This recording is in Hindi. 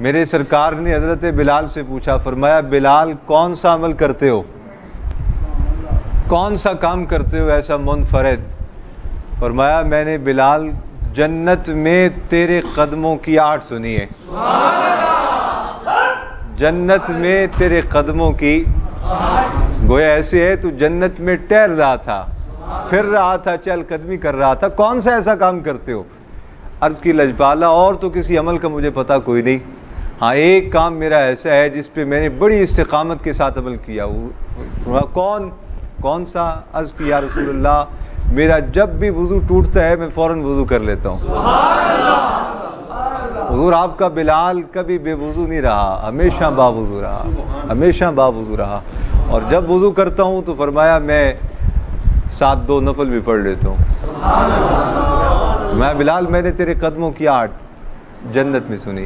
मेरे सरकार ने हज़रत बिलाल से पूछा, फरमाया बिलाल कौन सा अमल करते हो, कौन सा काम करते हो ऐसा मुनफरद? फरमाया मैंने बिलाल जन्नत में तेरे कदमों की आहट सुनी है, जन्नत में तेरे कदमों की। गोया ऐसे है तू जन्नत में टहल रहा था, फिर रहा था, चहलकदमी कर रहा था, कौन सा ऐसा काम करते हो? अर्ज़ की लजपाला और तो किसी अमल का मुझे पता कोई नहीं, हाँ एक काम मेरा ऐसा है जिस पे मैंने बड़ी इस्तिकामत के साथ अमल किया। कौन सा? अर्ज़ की या रसूलल्लाह मेरा जब भी वज़ू टूटता है मैं फ़ौरन वज़ू कर लेता हूँ। हुज़ूर आपका बिलाल कभी बेवज़ू नहीं रहा, हमेशा बावज़ू रहा, हमेशा बावज़ू रहा। और जब वज़ू करता हूँ तो फरमाया मैं 7-2 नफल भी पढ़ लेता हूँ। मैं बिलाल मैंने तेरे कदमों की आहट जन्नत में सुनी।